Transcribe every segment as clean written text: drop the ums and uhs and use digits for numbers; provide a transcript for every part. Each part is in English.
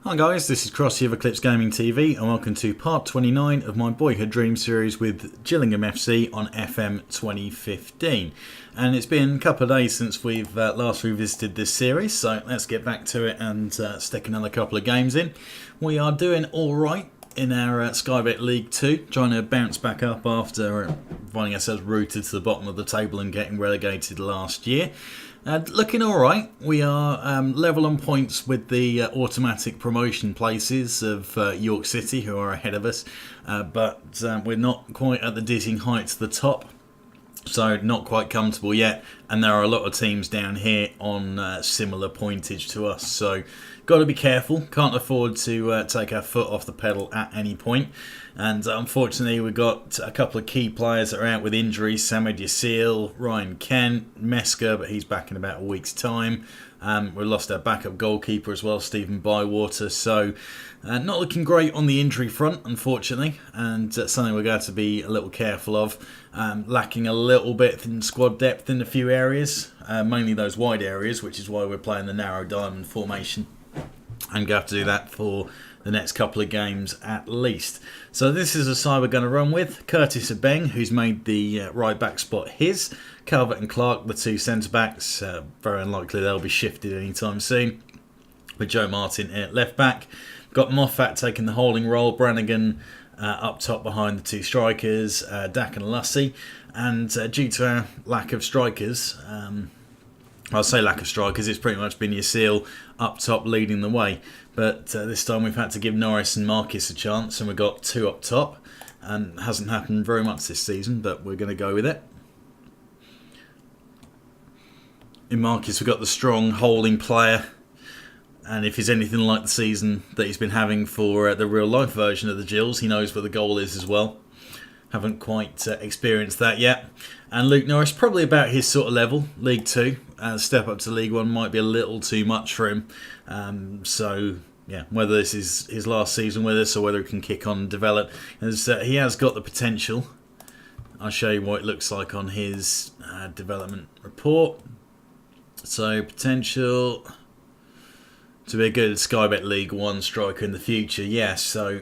Hi guys, this is Crossy of Eclipse Gaming TV and welcome to part 29 of my Boyhood Dream series with Gillingham FC on FM 2015. And it's been a couple of days since we've last revisited this series, so let's get back to it and stick another couple of games in. We are doing alright in our Skybet League 2, trying to bounce back up after finding ourselves rooted to the bottom of the table and getting relegated last year. Looking alright. We are level on points with the automatic promotion places of York City, who are ahead of us, but we're not quite at the dizzying heights of the top, so not quite comfortable yet, and there are a lot of teams down here on similar pointage to us, so got to be careful. Can't afford to take our foot off the pedal at any point. And unfortunately, we've got a couple of key players that are out with injuries. Samed Yasil, Ryan Kent, Mesker, but he's back in about a week's time. We lost our backup goalkeeper as well, Stephen Bywater. So not looking great on the injury front, unfortunately. And something we're going to be a little careful of. Lacking a little bit in squad depth in a few areas. Mainly those wide areas, which is why we're playing the narrow diamond formation. And going to have to do that for the next couple of games at least. So this is a side we're going to run with. Curtis Abeng, who's made the right back spot his. Calvert and Clark, the two centre backs. Very unlikely they'll be shifted anytime soon. With Joe Martin at left back. Got Moffat taking the holding role. Brannigan up top behind the two strikers. Dak and Lussey. And due to our lack of strikers, I'll say lack of strikers, it's pretty much been Yasil up top leading the way. But this time we've had to give Norris and Marcus a chance, and we've got two up top. And it hasn't happened very much this season, but we're going to go with it. In Marcus we've got the strong holding player. And if he's anything like the season that he's been having for the real life version of the Gills, he knows where the goal is as well. Haven't quite experienced that yet. And Luke Norris, probably about his sort of level, League 2. Step up to League 1 might be a little too much for him. So, yeah, whether this is his last season with us or whether he can kick on and develop. He has got the potential. I'll show you what it looks like on his development report. So, potential to be a good Skybet League 1 striker in the future. Yes, so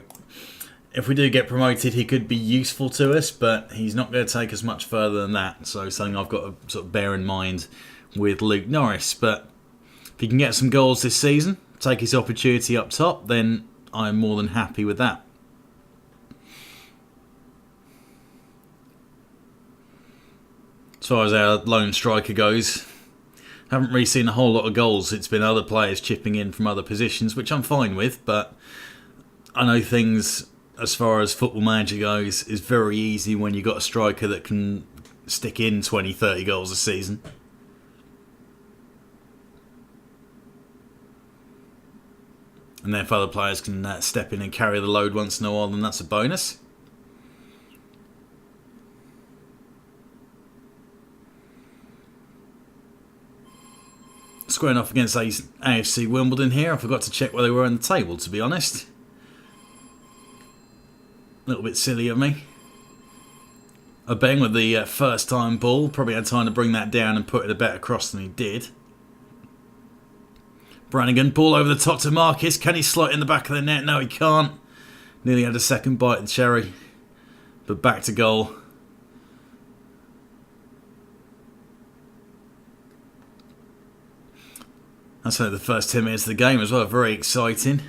if we do get promoted, he could be useful to us, but he's not going to take us much further than that. So something I've got to sort of bear in mind with Luke Norris. But if he can get some goals this season, take his opportunity up top, then I'm more than happy with that. As far as our lone striker goes, haven't really seen a whole lot of goals. It's been other players chipping in from other positions, which I'm fine with, but I know things as far as Football Manager goes is very easy when you've got a striker that can stick in 20-30 goals a season. And then if other players can step in and carry the load once in a while, then that's a bonus. Squaring off against AFC Wimbledon here. I forgot to check where they were on the table, to be honest. A little bit silly of me. Abeng with the first time ball. Probably had time to bring that down and put it a better cross than he did. Brannigan, ball over the top to Marcus. Can he slot in the back of the net? No, he can't. Nearly had a second bite of the cherry. But back to goal. That's only the first 10 minutes of the game as well. Very exciting.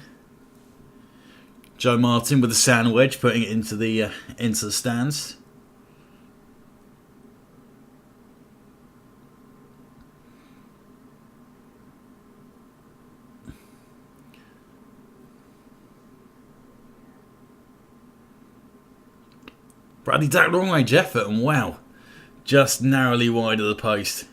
Joe Martin with the sand wedge, putting it into the stands. Bradley Dack long range effort, and wow, just narrowly wide of the post.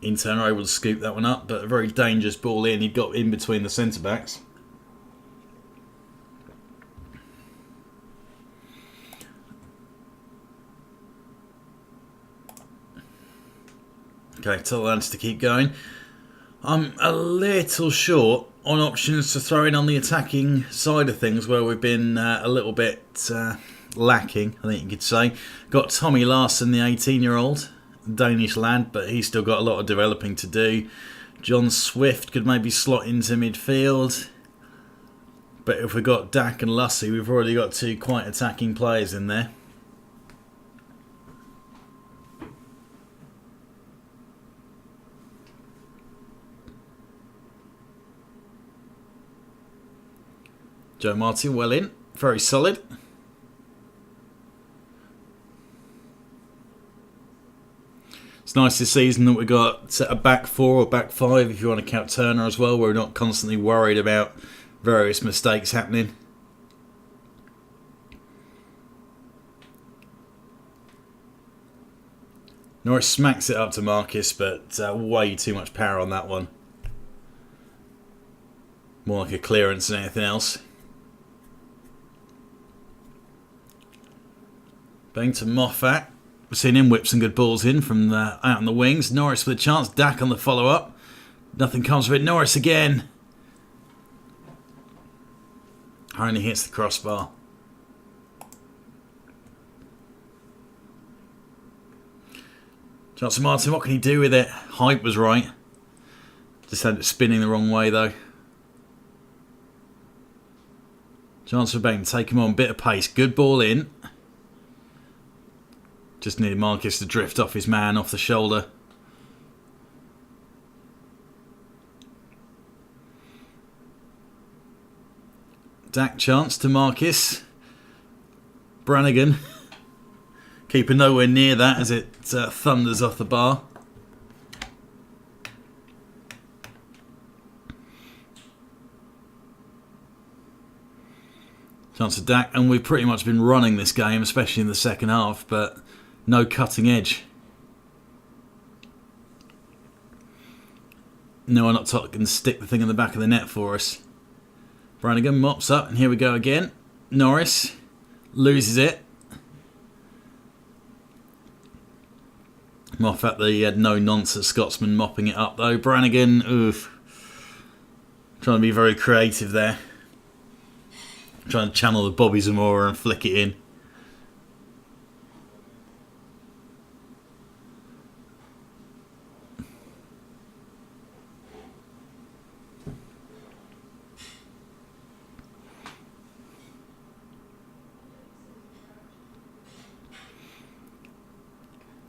Inter are able to scoop that one up, but a very dangerous ball in. He got in between the centre backs. Okay, tell Lance to keep going. I'm a little short on options to throw in on the attacking side of things, where we've been a little bit lacking, I think you could say. Got Tommy Larson, the 18-year-old Danish lad, but he's still got a lot of developing to do. John Swift could maybe slot into midfield. But if we've got Dak and Lussey, we've already got two quite attacking players in there. Joe Martin well in. Very solid. It's nice this season that we've got a back four or back five, if you want to count Turner as well, where we're not constantly worried about various mistakes happening. Norris smacks it up to Marcus, but way too much power on that one. More like a clearance than anything else. Bang to Moffat. We've seen him whip some good balls in from out on the wings. Norris with a chance. Dak on the follow-up. Nothing comes of it. Norris again. Only hits the crossbar. Johnson Martin, what can he do with it? Height was right. Just had it spinning the wrong way though. Chance for Bain, take him on, bit of pace. Good ball in. Just needed Marcus to drift off his man, off the shoulder. Dak chance to Marcus. Brannigan. Keeper nowhere near that as it thunders off the bar. Chance of Dak, and we've pretty much been running this game, especially in the second half, but no cutting edge. No one up top can stick the thing in the back of the net for us. Brannigan mops up, and here we go again. Norris loses it. Moffat, the no-nonsense Scotsman, mopping it up though. Brannigan, oof. Trying to be very creative there. Trying to channel the Bobby Zamora and flick it in.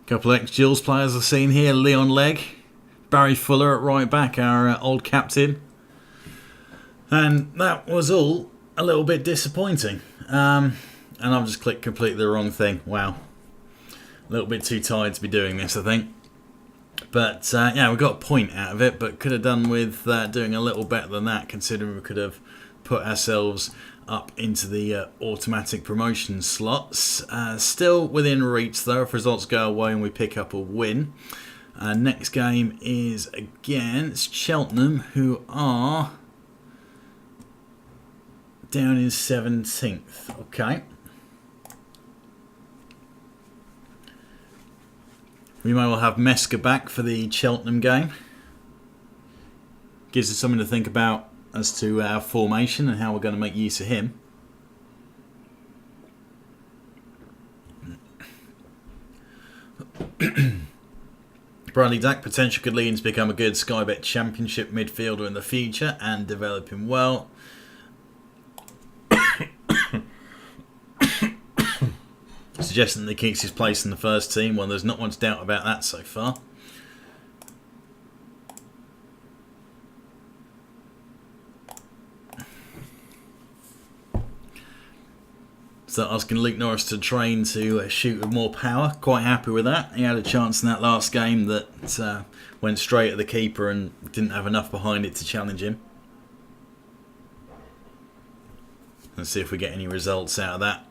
Couple of ex-Gills players I've seen here. Leon Legg, Barry Fuller at right back, our old captain. And that was all a little bit disappointing. And I've just clicked completely the wrong thing. Wow. A little bit too tired to be doing this, I think. But yeah, we got a point out of it, but could have done with doing a little better than that, considering we could have put ourselves up into the automatic promotion slots. Still within reach though if results go away and we pick up a win. Next game is against Cheltenham, who are down in 17th. Okay. We may well have Meska back for the Cheltenham game. Gives us something to think about as to our formation and how we're going to make use of him. Bradley Dack, potential could lead him to become a good Sky Bet Championship midfielder in the future and develop him well. Suggesting that he keeps his place in the first team. Well, there's not much doubt about that so far. So asking Luke Norris to train to shoot with more power. Quite happy with that. He had a chance in that last game that went straight at the keeper and didn't have enough behind it to challenge him. Let's see if we get any results out of that.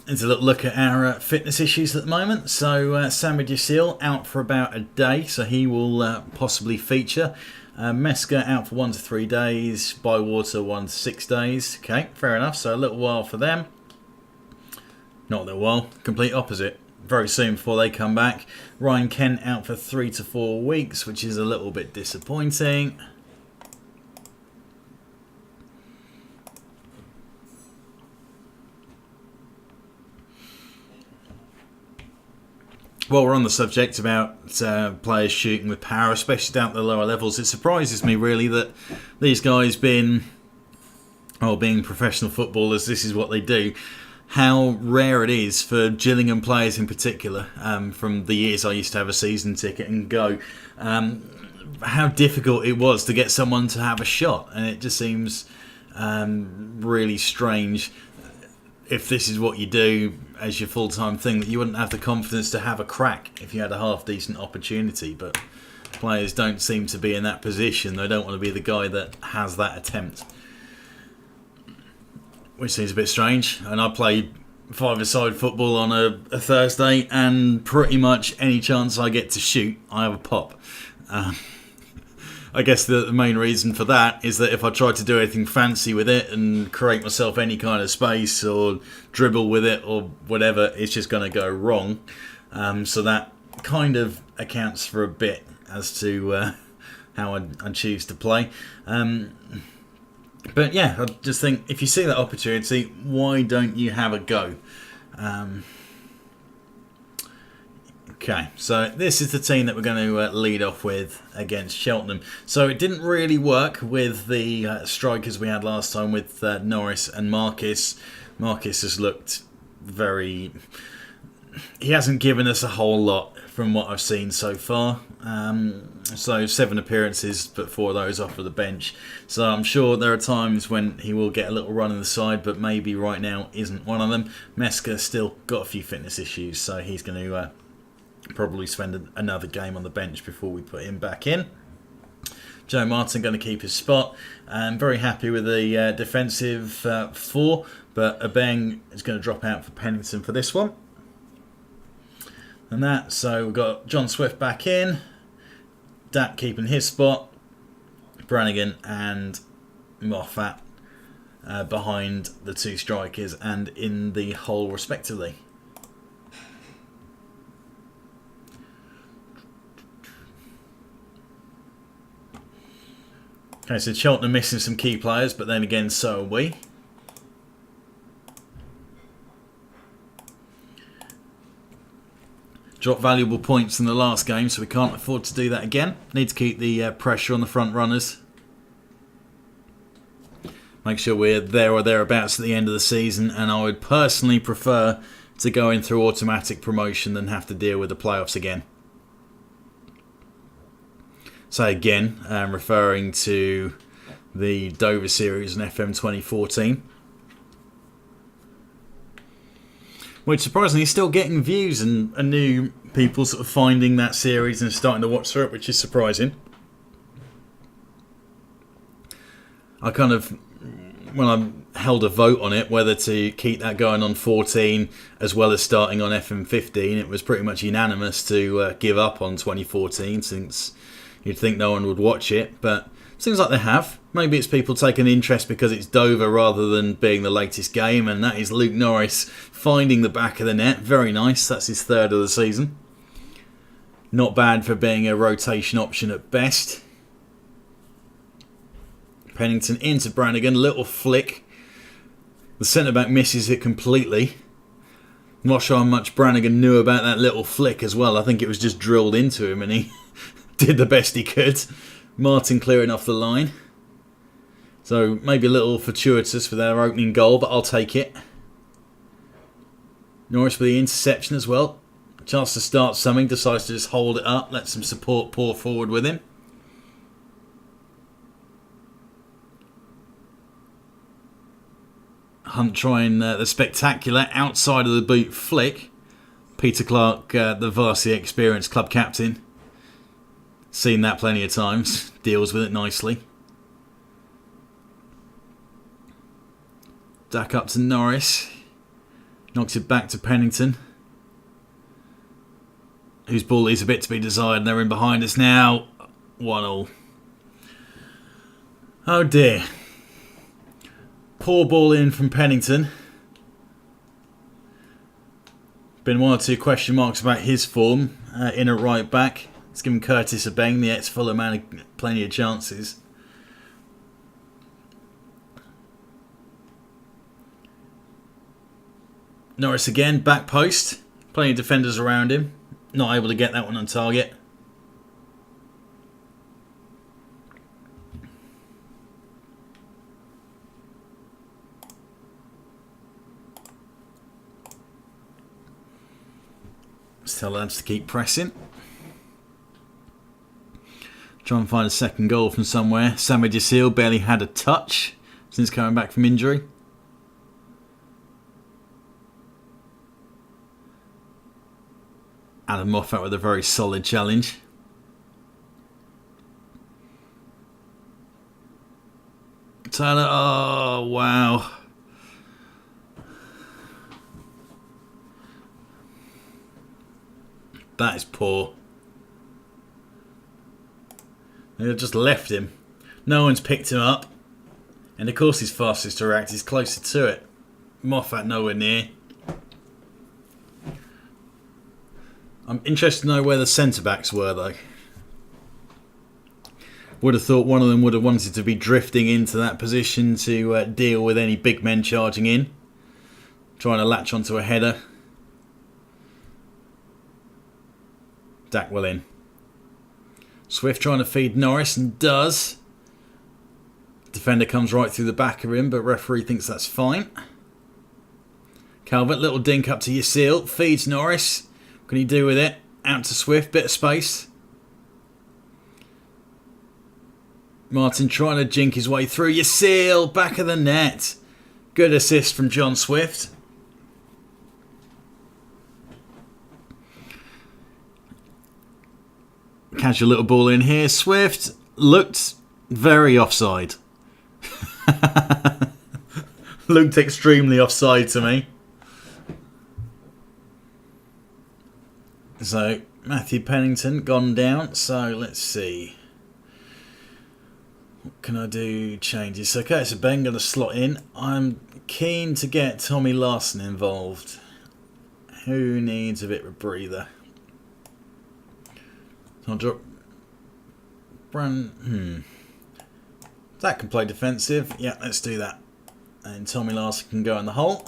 Let's a little look at our fitness issues at the moment. So Sammy Jasil out for about a day, so he will possibly feature. Meska out for 1 to 3 days. Bywater 1 to 6 days. Okay, fair enough. So a little while for them. Not a little while. Complete opposite. very soon before they come back. Ryan Kent out for 3 to 4 weeks, which is a little bit disappointing. While we're on the subject about players shooting with power, especially down at the lower levels, it surprises me really that these guys being professional footballers, this is what they do. How rare it is for Gillingham players in particular, from the years I used to have a season ticket and go, how difficult it was to get someone to have a shot. And it just seems really strange, if this is what you do as your full-time thing, that you wouldn't have the confidence to have a crack if you had a half-decent opportunity. But players don't seem to be in that position. They don't want to be the guy that has that attempt, which seems a bit strange. And I play five-a-side football on a Thursday, and pretty much any chance I get to shoot, I have a pop. I guess the main reason for that is that if I try to do anything fancy with it and create myself any kind of space or dribble with it or whatever, it's just going to go wrong. So that kind of accounts for a bit as to how I choose to play. But yeah, I just think if you see that opportunity, why don't you have a go? Okay, so this is the team that we're going to lead off with against Cheltenham. So it didn't really work with the strikers we had last time with Norris and Marcus. Marcus has looked very... He hasn't given us a whole lot from what I've seen so far. So 7 appearances, but 4 of those off of the bench. So I'm sure there are times when he will get a little run in the side, but maybe right now isn't one of them. Meska still got a few fitness issues, so he's going to... probably spend another game on the bench before we put him back in. Joe Martin going to keep his spot. I'm very happy with the defensive 4, but Abeng is going to drop out for Pennington for this one. And that, so we've got John Swift back in, Dapp keeping his spot, Brannigan and Moffat behind the 2 strikers and in the hole respectively. Okay, so Cheltenham missing some key players, but then again, so are we. Dropped valuable points in the last game, so we can't afford to do that again. Need to keep the pressure on the front runners. Make sure we're there or thereabouts at the end of the season, and I would personally prefer to go in through automatic promotion than have to deal with the playoffs again. So again, referring to the Dover series in FM 2014, which surprisingly is still getting views and new people sort of finding that series and starting to watch through it, which is surprising. I kind of, when I held a vote on it, whether to keep that going on 14 as well as starting on FM 15, it was pretty much unanimous to give up on 2014, since you'd think no one would watch it, but it seems like they have. Maybe it's people taking interest because it's Dover rather than being the latest game, and that is Luke Norris finding the back of the net. Very nice. That's his 3rd of the season. Not bad for being a rotation option at best. Pennington into Brannigan. Little flick. The centre-back misses it completely. Not sure how much Brannigan knew about that little flick as well. I think it was just drilled into him and he did the best he could. Martin clearing off the line. So maybe a little fortuitous for their opening goal, but I'll take it. Norris with the interception as well. Chance to start something. Decides to just hold it up. Let some support pour forward with him. Hunt trying the spectacular outside of the boot flick. Peter Clark, the varsity experienced club captain. Seen that plenty of times. Deals with it nicely. Dack up to Norris. Knocks it back to Pennington, whose ball leaves a bit to be desired, and they're in behind us now. 1-1. Oh dear. Poor ball in from Pennington. Been one or two question marks about his form in at right back. Let's give him Curtis Abeng, the ex-Fulham man, plenty of chances. Norris again, back post. Plenty of defenders around him. Not able to get that one on target. Let's tell lads to keep pressing. Try and find a second goal from somewhere. Sammy Jasil barely had a touch since coming back from injury. Adam Moffat with a very solid challenge. Turner, oh wow. That is poor. They've just left him. No one's picked him up. And of course he's fastest to react. He's closer to it. Moffat nowhere near. I'm interested to know where the centre-backs were though. Would have thought one of them would have wanted to be drifting into that position to deal with any big men charging in. Trying to latch onto a header. Dackwell in. Swift trying to feed Norris and does. Defender comes right through the back of him, but referee thinks that's fine. Calvert, little dink up to Yasil. Feeds Norris. What can he do with it? Out to Swift, bit of space. Martin trying to jink his way through. Yasil, back of the net. Good assist from John Swift. Casual little ball in here. Swift looked very offside. Looked extremely offside to me. So, Matthew Pennington gone down. So, let's see. What can I do? Changes. So, okay, so Ben going to slot in. I'm keen to get Tommy Larson involved. Who needs a bit of a breather? I'll drop. That can play defensive. Yeah, let's do that. And Tommy Larson can go in the hole.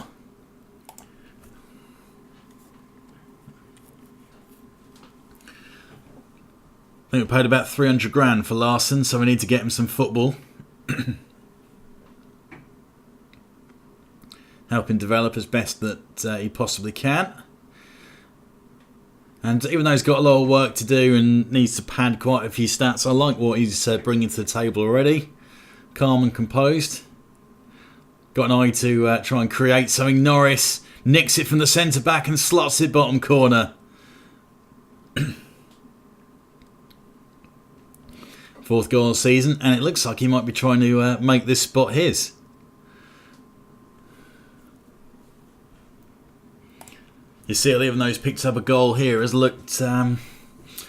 I think we paid about 300 grand for Larson, so we need to get him some football. Help him develop as best that he possibly can. And even though he's got a lot of work to do and needs to pad quite a few stats, I like what he's bringing to the table already. Calm and composed. Got an eye to try and create something. Norris nicks it from the centre-back and slots it bottom corner. Fourth goal of the season, and it looks like he might be trying to make this spot his. You see, even though he's picked up a goal here, has looked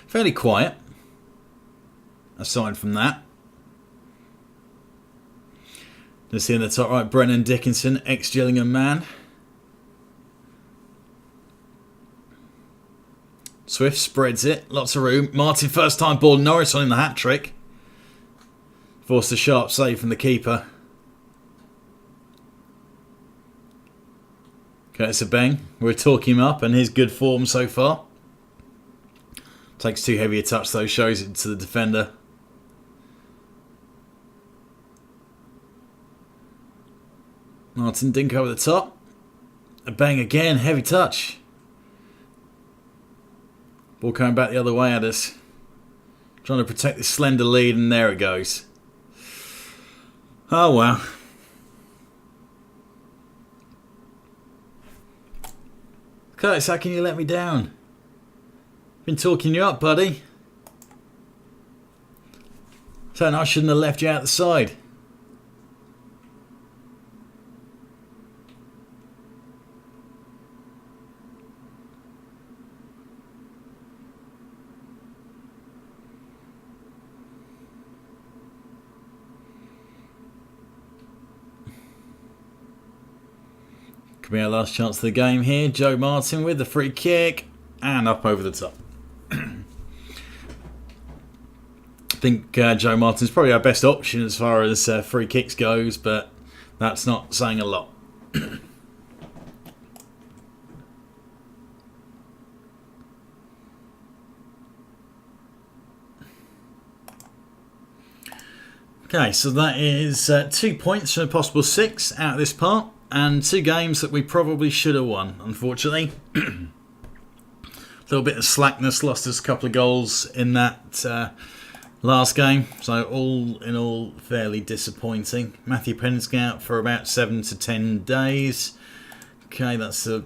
fairly quiet. Aside from that. You see in the top right, Brennan Dickinson, ex-Gillingham man. Swift spreads it, lots of room. Martin first time ball, Norris on in the hat-trick. Forced a sharp save from the keeper. Curtis Abeng, we're talking him up and his good form so far. Takes too heavy a touch though, shows it to the defender. Martin dink over the top. Abeng again, heavy touch. Ball coming back the other way at us. Trying to protect this slender lead and there it goes. Oh well. Curtis, how can you let me down? Been talking you up, buddy. Saying I shouldn't have left you out the side. Could be our last chance of the game here. Joe Martin with the free kick and up over the top. I think Joe Martin's probably our best option as far as free kicks goes, but that's not saying a lot. Okay, so that is 2 points from a possible 6 out of this part, and 2 games that we probably should have won, unfortunately. A little bit of slackness, lost us a couple of goals in that last game, so all in all fairly disappointing. Matthew Penn's out for about 7 to 10 days. Okay, that's a...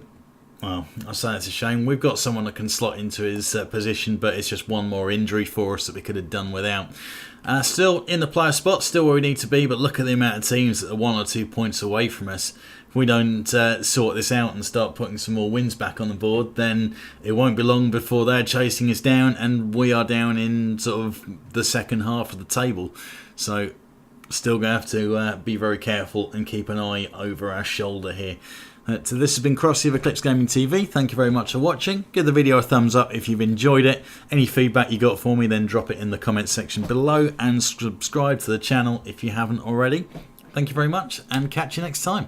well, I say it's a shame. We've got someone that can slot into his position, but it's just one more injury for us that we could have done without. Still in the player spot, still where we need to be, but look at the amount of teams that are 1 or 2 points away from us. If we don't sort this out and start putting some more wins back on the board, then it won't be long before they're chasing us down and we are down in sort of the second half of the table. So still going to have to be very careful and keep an eye over our shoulder here. So this has been Crossy of Eclipse Gaming TV. Thank you very much for watching. Give the video a thumbs up if you've enjoyed it. Any feedback you got for me, then drop it in the comments section below, and subscribe to the channel if you haven't already. Thank you very much, and catch you next time.